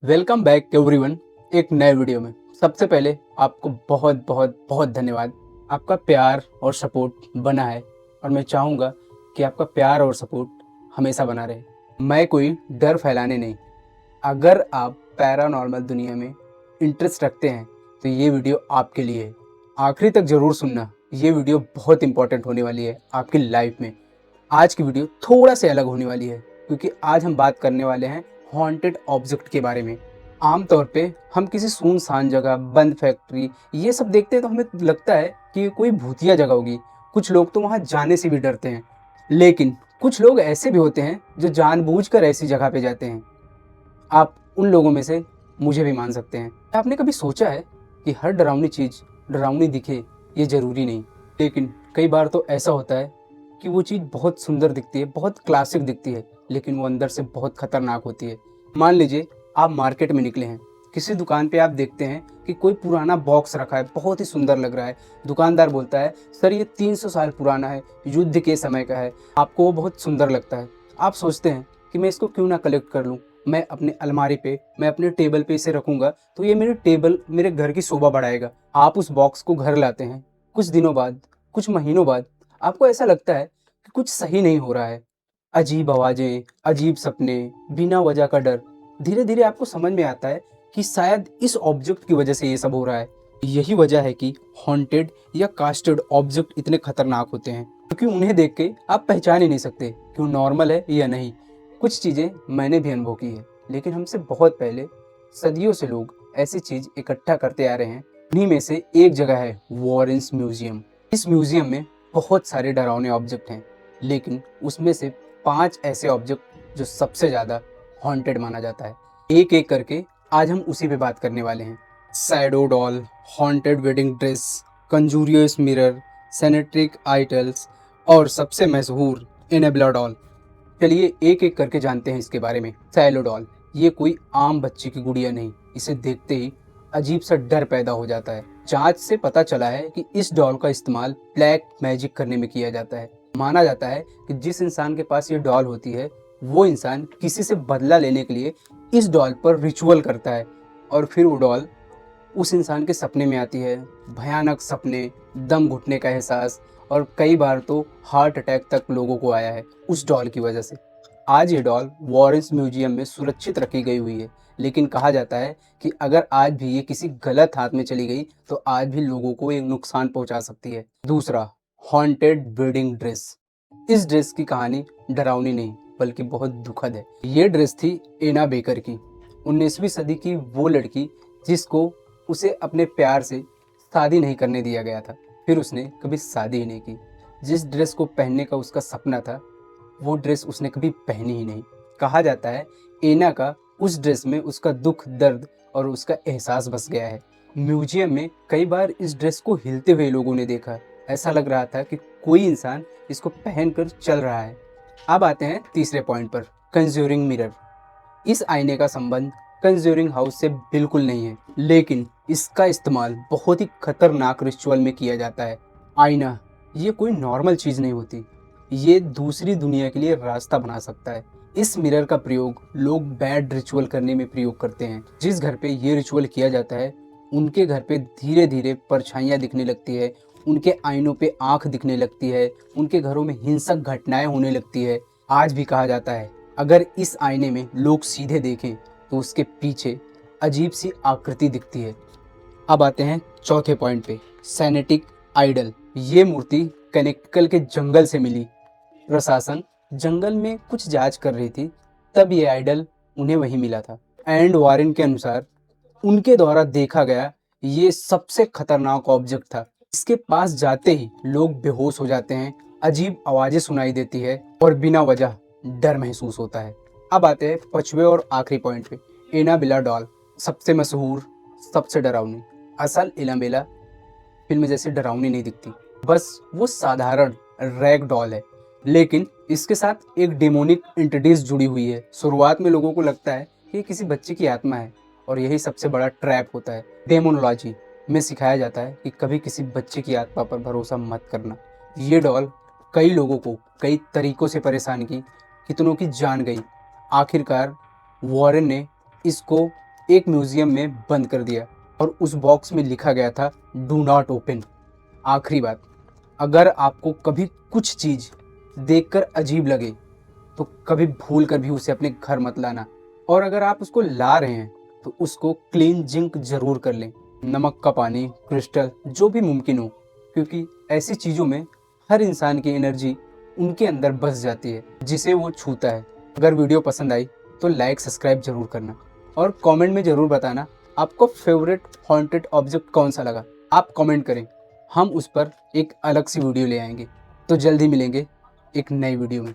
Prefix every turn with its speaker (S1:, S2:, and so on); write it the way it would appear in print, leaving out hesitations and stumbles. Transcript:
S1: Welcome back everyone. एक नए video में सबसे पहले आपको बहुत बहुत बहुत धन्यवाद। आपका प्यार और सपोर्ट बना है और मैं चाहूँगा कि आपका प्यार और सपोर्ट हमेशा बना रहे। मैं कोई डर फैलाने नहीं, अगर आप पैरानॉर्मल दुनिया में इंटरेस्ट रखते हैं तो ये वीडियो आपके लिए है। आखिरी तक ज़रूर सुनना, ये वीडियो बहुत इंपॉर्टेंट होने वाली है आपकी लाइफ में। आज की वीडियो थोड़ा सा अलग होने वाली है क्योंकि आज हम बात करने वाले हैं हॉन्टेड ऑब्जेक्ट के बारे में। आमतौर पे हम किसी सुनसान जगह, बंद फैक्ट्री, ये सब देखते हैं तो हमें लगता है कि कोई भूतिया जगह होगी। कुछ लोग तो वहाँ जाने से भी डरते हैं, लेकिन कुछ लोग ऐसे भी होते हैं जो जानबूझकर ऐसी जगह पे जाते हैं। आप उन लोगों में से मुझे भी मान सकते हैं। आपने कभी सोचा है कि हर डरावनी चीज़ डरावनी दिखे, ये ज़रूरी नहीं, लेकिन कई बार तो ऐसा होता है कि वो चीज़ बहुत सुंदर दिखती है, बहुत क्लासिक दिखती है, लेकिन वो अंदर से बहुत खतरनाक होती है। मान लीजिए आप मार्केट में निकले हैं, किसी दुकान पे आप देखते हैं कि कोई पुराना बॉक्स रखा है, बहुत ही सुंदर लग रहा है। दुकानदार बोलता है सर ये 300 साल पुराना है, युद्ध के समय का है। आपको वो बहुत सुंदर लगता है। आप सोचते हैं कि मैं इसको क्यों ना कलेक्ट कर लूँ, मैं अपने अलमारी पे, मैं अपने टेबल पे इसे रखूँगा तो ये मेरे घर की शोभा बढ़ाएगा। आप उस बॉक्स को घर लाते हैं। कुछ दिनों बाद, कुछ महीनों बाद आपको ऐसा लगता है कि कुछ सही नहीं हो रहा है। अजीब आवाज़ें, अजीब सपने, बिना वजह का डर। धीरे-धीरे आपको समझ में आता है कि शायद इस ऑब्जेक्ट की वजह से ये सब हो रहा है। यही वजह है कि हॉन्टेड या कास्टेड ऑब्जेक्ट इतने खतरनाक होते हैं, क्योंकि उन्हें देख के आप पहचान ही नहीं सकते कि वो नॉर्मल है या नहीं। कुछ चीज़ें मैंने भी अनुभव की है, लेकिन हमसे बहुत पहले सदियों से लोग ऐसी चीज़ इकट्ठा करते आ रहे हैं। उन्हीं में से एक जगह है वॉरेंस म्यूजियम। इस म्यूजियम में बहुत सारे डरावने ऑब्जेक्ट हैं, लेकिन उसमें से 5 ऐसे ऑब्जेक्ट जो सबसे ज़्यादा हॉन्टेड माना जाता है। एक एक करके आज हम उसी पे बात करने वाले हैं। Shadow doll, haunted wedding dress, conjurious mirror, satanic idols और सबसे मशहूर एनेबला डॉल। चलिए एक एक करके जानते हैं इसके बारे में। शैडो डॉल, ये कोई आम बच्चे की गुड़िया नहीं, इसे देखते ही अजीब सा डर पैदा हो जाता है। जांच से पता चला है कि इस डॉल का इस्तेमाल ब्लैक मैजिक करने में किया जाता है। माना जाता है कि जिस इंसान के पास ये डॉल होती है, वो इंसान किसी से बदला लेने के लिए इस डॉल पर रिचुअल करता है और फिर वो डॉल उस इंसान के सपने में आती है। भयानक सपने, दम घुटने का एहसास और कई बार तो हार्ट अटैक तक लोगों को आया है उस डॉल की वजह से। आज ये डॉल वॉरेंस म्यूजियम में सुरक्षित रखी गई हुई है, लेकिन कहा जाता है कि अगर आज भी ये किसी गलत हाथ में चली गई तो आज भी लोगों को एक नुकसान पहुंचा सकती है। दूसरा, हॉन्टेड वेडिंग ड्रेस। इस ड्रेस की कहानी डरावनी नहीं बल्कि बहुत दुखद है। ये ड्रेस थी एना बेकर की, 19वीं सदी की वो लड़की जिसको उसे अपने प्यार से शादी नहीं करने दिया गया था। फिर उसने कभी शादी ही नहीं की। जिस ड्रेस को पहनने का उसका सपना था, वो ड्रेस उसने कभी पहनी ही नहीं। कहा जाता है एना का उस ड्रेस में उसका दुख, दर्द और उसका एहसास बस गया है। म्यूजियम में कई बार इस ड्रेस को हिलते हुए लोगों ने देखा। ऐसा लग रहा था कि कोई इंसान इसको पहनकर चल रहा है। अब आते हैं तीसरे पॉइंट पर, कंज्यूरिंग मिरर। इस आईने का संबंध कंज्यूरिंग हाउस से बिल्कुल नहीं है, लेकिन इसका इस्तेमाल बहुत ही खतरनाक रिचुअल में किया जाता है। आईना ये कोई नॉर्मल चीज़ नहीं होती, ये दूसरी दुनिया के लिए रास्ता बना सकता है। इस मिरर का प्रयोग लोग बैड रिचुअल करने में प्रयोग करते हैं। जिस घर पे ये रिचुअल किया जाता है, उनके घर पे धीरे धीरे परछाइयाँ दिखने लगती है, उनके आईनों पे आँख दिखने लगती है, उनके घरों में हिंसक घटनाएं होने लगती है। आज भी कहा जाता है अगर इस आईने में लोग सीधे देखें तो उसके पीछे अजीब सी आकृति दिखती है। अब आते हैं चौथे पॉइंट पे, सैनेटिक आइडल। ये मूर्ति कनेक्टिकट के जंगल से मिली। प्रशासन जंगल में कुछ जांच कर रही थी, तब ये आइडल उन्हें वहीं मिला था। एंड वारेन के अनुसार उनके द्वारा देखा गया ये सबसे खतरनाक ऑब्जेक्ट था। इसके पास जाते ही लोग बेहोश हो जाते हैं, अजीब आवाजें सुनाई देती है और बिना वजह डर महसूस होता है। अब आते हैं पांचवें और आखिरी पॉइंट पे, एनाबेला डॉल। सबसे मशहूर, सबसे डरावनी। असल एनाबेला फिल्म जैसी डरावनी नहीं दिखती, बस वो साधारण रैग डॉल है, लेकिन इसके साथ एक डेमोनिक एंटिटीज जुड़ी हुई है। शुरुआत में लोगों को लगता है कि ये किसी बच्चे की आत्मा है और यही सबसे बड़ा ट्रैप होता है। डेमोनोलॉजी में सिखाया जाता है कि कभी किसी बच्चे की आत्मा पर भरोसा मत करना। ये डॉल कई लोगों को कई तरीकों से परेशान की, कितनों की जान गई। आखिरकार वॉरेन ने इसको एक म्यूजियम में बंद कर दिया और उस बॉक्स में लिखा गया था डू नॉट ओपन। आखिरी बात, अगर आपको कभी कुछ चीज़ देखकर अजीब लगे तो कभी भूल कर भी उसे अपने घर मत लाना, और अगर आप उसको ला रहे हैं तो उसको क्लीन जिंक जरूर कर लें, नमक का पानी, क्रिस्टल, जो भी मुमकिन हो, क्योंकि ऐसी चीज़ों में हर इंसान की एनर्जी उनके अंदर बस जाती है जिसे वो छूता है। अगर वीडियो पसंद आई तो लाइक सब्सक्राइब जरूर करना और कमेंट में ज़रूर बताना आपको फेवरेट हॉन्टेड ऑब्जेक्ट कौन सा लगा। आप कमेंट करें, हम उस पर एक अलग सी वीडियो ले आएंगे। तो जल्दी मिलेंगे एक नई वीडियो में।